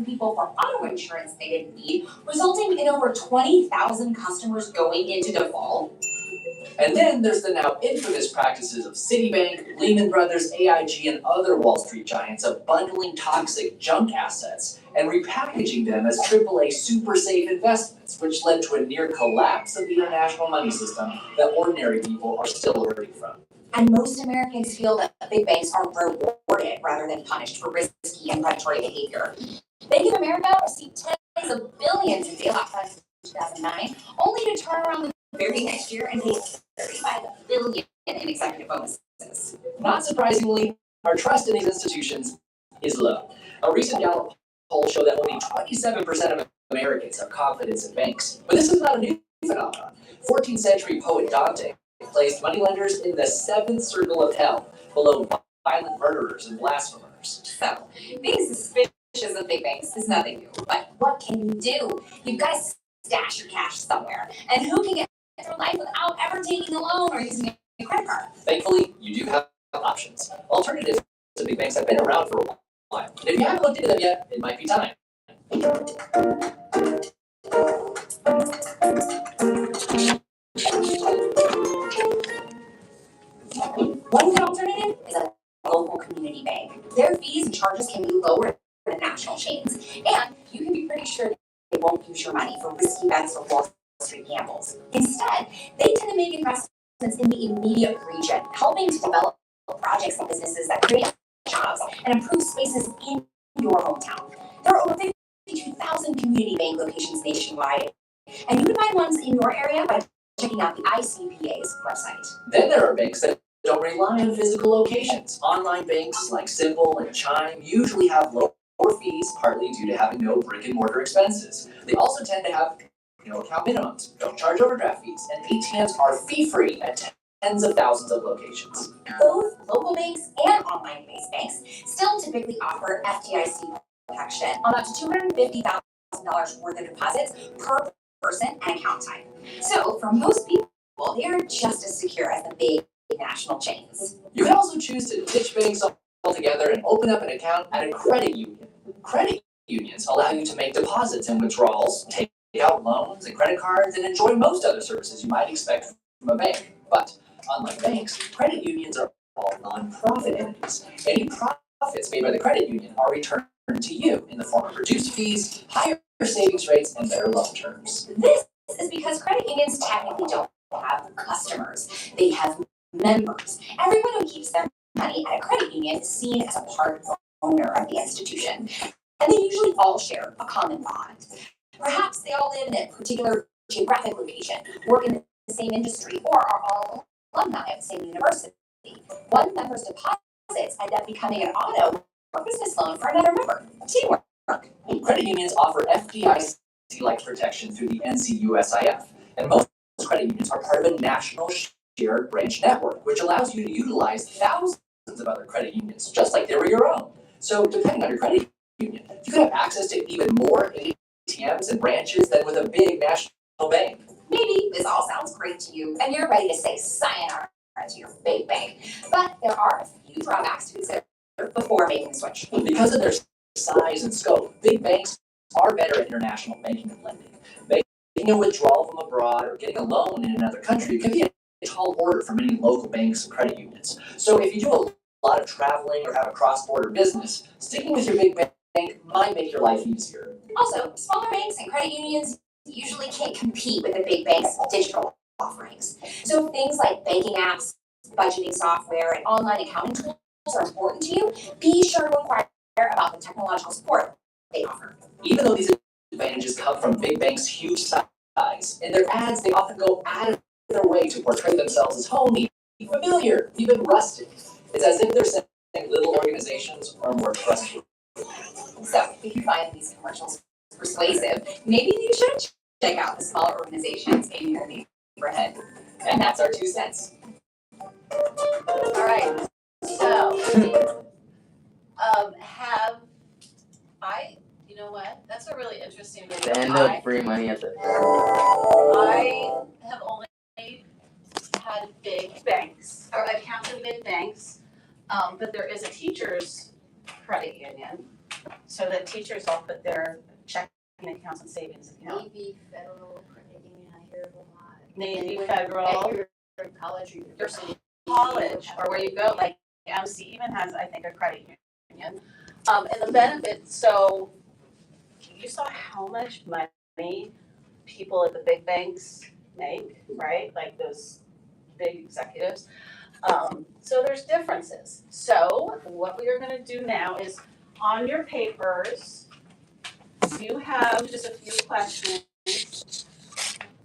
people for auto insurance they didn't need, resulting in over 20,000 customers going into default. And then there's the now infamous practices of Citibank, Lehman Brothers, AIG, and other Wall Street giants of bundling toxic junk assets and repackaging them as AAA super safe investments, which led to a near collapse of the international money system that ordinary people are still hurting from. And most Americans feel that big banks are rewarded rather than punished for risky and predatory behavior. Bank of America received tens of billions in bailout funds in 2009, only to turn around the very next year and pay $35 billion in executive bonuses. Not surprisingly, our trust in these institutions is low. A recent Gallup poll showed that only 27% of Americans have confidence in banks. But this is not a new phenomenon. 14th century poet Dante placed moneylenders in the seventh circle of hell, below violent murderers and blasphemers. So, being suspicious of big banks is nothing new. But what can you do? You've got to stash your cash somewhere. And who can get through life without ever taking a loan or using a credit card? Thankfully, you do have options. Alternatives to big banks have been around for a while. And if you haven't looked into them yet, it might be time. One good alternative is a local community bank. Their fees and charges can be lower than national chains, and you can be pretty sure they won't use your money for risky bets or Wall Street gambles. Instead, they tend to make investments in the immediate region, helping to develop projects and businesses that create jobs and improve spaces in your hometown. There are over 52,000 community bank locations nationwide, and you can find ones in your area by checking out the ICPA's website. Then there are banks that don't rely on physical locations. Online banks like Simple and Chime usually have lower fees, partly due to having no brick and mortar expenses. They also tend to have no account minimums, don't charge overdraft fees, and ATMs are fee-free at tens of thousands of locations. Both local banks and online-based banks still typically offer FDIC protection on up to $250,000 worth of deposits per person and account type. So for most people, they are just as secure as the big national chains. You can also choose to ditch banks altogether and open up an account at a credit union. Credit unions allow you to make deposits and withdrawals, take out loans and credit cards, and enjoy most other services you might expect from a bank. But unlike banks, credit unions are all non-profit entities. Any profits made by the credit union are returned to you in the form of reduced fees, higher savings rates, and better loan terms. This is because credit unions technically don't have customers. They have members. Everyone who keeps their money at a credit union is seen as a part owner of the institution. And they usually all share a common bond. Perhaps they all live in a particular geographic location, work in the same industry, or are all alumni of the same university. One member's deposits end up becoming an auto or business loan for another member. Teamwork. Credit unions offer FDIC-like protection through the NCUSIF, and most credit unions are part of a national shared branch network, which allows you to utilize thousands of other credit unions, just like they were your own. So depending on your credit union, you could have access to even more ATMs and branches than with a big national bank. Maybe this all sounds great to you, and you're ready to say sayonara to your big bank. But there are a few drawbacks to consider before making the switch. Because of their size and scope, big banks are better at international banking and lending. Making a withdrawal from abroad or getting a loan in another country can be a tall order for many local banks and credit unions. So if you do a lot of traveling or have a cross-border business, sticking with your big bank might make your life easier. Also, smaller banks and credit unions usually can't compete with the big banks' digital offerings. So things like banking apps, budgeting software, and online accounting tools are important to you, be sure to inquire about the technological support they offer. Even though these advantages come from big banks' huge size, in their ads they often go out of their way to portray themselves as homey, familiar, even rustic. It's as if they're saying little organizations are more trustworthy. So, if you find these commercials persuasive, maybe you should check out the smaller organizations in your neighborhood. And that's our 2 cents. All right. So, you know what? That's a really interesting video. The end of free money at the I have only had big banks, or accounts in big banks, but there is a teachers credit union so that teachers all put their checking accounts and savings accounts. Navy, federal, credit union, I hear of a lot. Navy, When federal, you're in college or university. college, or where you go, like MC even has, I think, a credit union. And the benefits, so you saw how much money people at the big banks make, right? Like those big executives. So there's differences. So what we are gonna do now is on your papers, you have just a few questions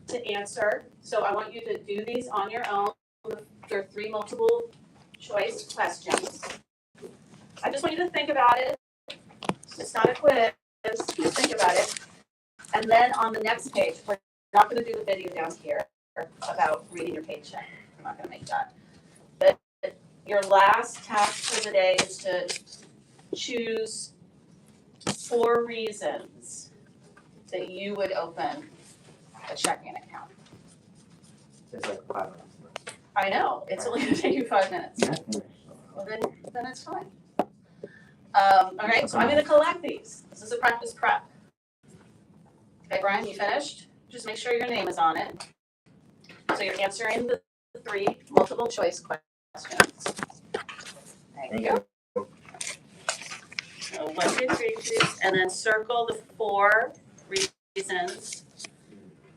to answer. So I want you to do these on your own. There are 3 multiple choice questions. I just want you to think about it. It's not a quiz, just think about it. And then on the next page, we're not gonna do the video down here about reading your paycheck. We're not gonna make that. But your last task for the day is to choose 4 reasons that you would open a checking account. It's like 5 minutes. I know, it's only gonna take you 5 minutes. Yeah. Well, then it's fine. Okay, so I'm gonna collect these. This is a practice prep. Okay, Brian, you finished? Just make sure your name is on it. So you're answering the 3 multiple choice questions. Thank you. So 1, 2, 3, please, and then circle the 4 reasons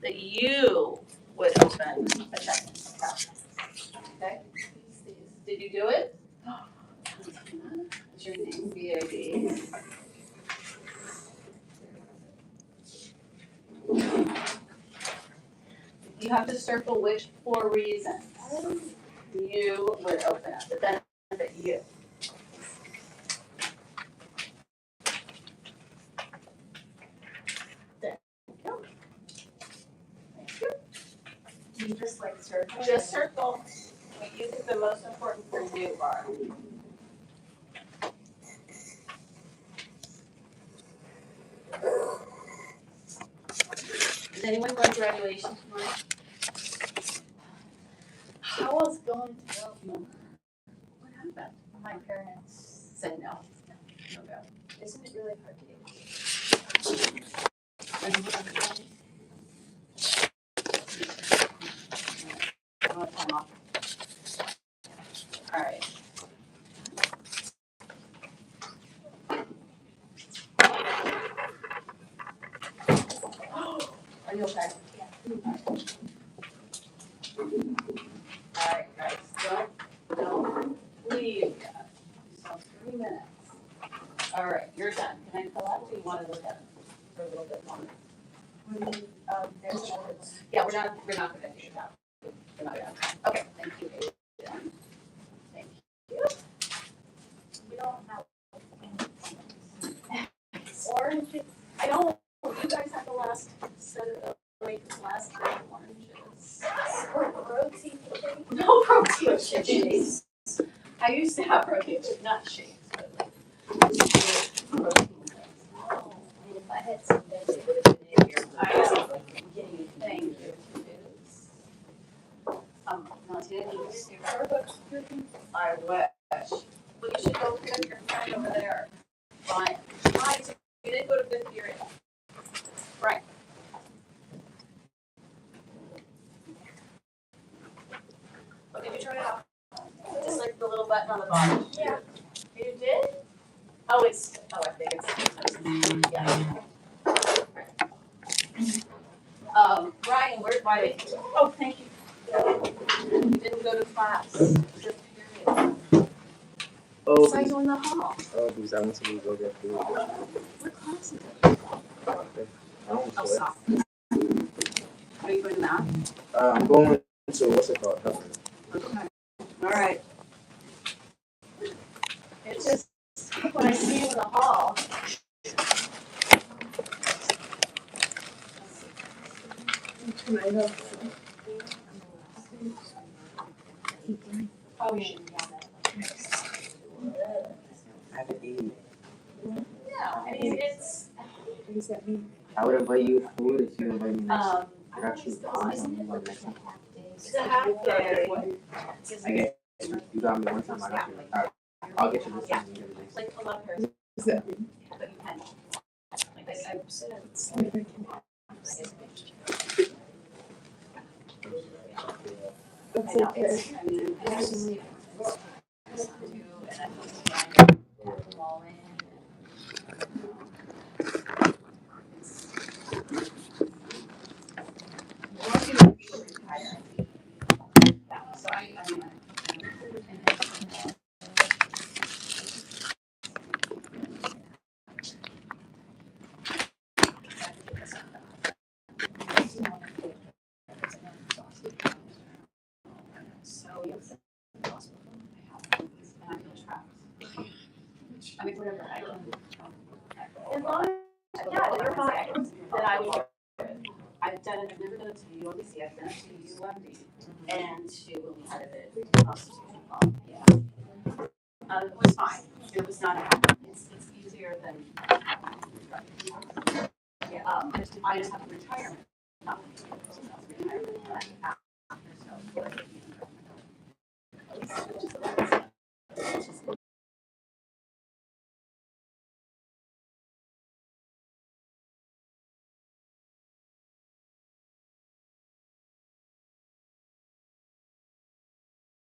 that you would open a checking account. Okay? Did you do it? Is your name BAB? You have to circle which 4 reasons you would open up, the benefit you. There you go. Thank you. You just like circle. Just circle what you think the most important for you are. Is anyone going to graduation tomorrow? How was going to go? What happened? My parents, Said no. No go. isn't it really hard to get? I want time off. All right. Are you okay? All right, guys, don't leave yet. So 3 minutes. All right, you're done. Can I pull out? Do you want to look at it for a little bit longer? There's Yeah, we're not gonna finish it out. We're not gonna. Okay, thank you, Adrian. Thank you. we don't have. Oranges. I don't, you guys have the last set of, last set of oranges. Or protein shake. No protein shakes. I used to have protein shakes, not shakes, but like protein shakes. Oh, and if I had some veggies, it would have been in here. I know. Thank you. Thank you. No, today is your I wish. Well, you should go pick your friend over there. Brian. Brian, so you didn't go to 5th period. Right. Oh, did you turn it off? Just like the little button on the bottom. Yeah. You did? Oh, I think it's, yeah. Brian, why did you, oh, thank you. You didn't go to class, just period. Oh, So you're in the hall. because I want to go get food. What class is it? I don't Oh, sweat. stop. Are you going to math? I'm going to, what's it called? Okay. All right. It's just, when I see you in the hall. Oh, yeah. I haven't eaten. Yeah, I mean, it's, I would invite you food if you invite me next time. I got you Isn't pie it on like next time. it's a half day. I guess you got me one time, I got you. Alright, I'll get you this time. Like 11 pairs. But you can, like I said, it's like. That's I know, okay. it's, I mean, it's just, and I all in. More people retire. Yeah, so I mean. So, yes. And I feel trapped. I mean, whatever, I can. As long as, yeah, if you're fine, then I would. I've done it, I've never done it to the UMBC, I've done it to UMD, and to part of it, Constitution Law, yeah. It was fine, it was not, it's easier than. Yeah, I just have a retirement. Not retirement,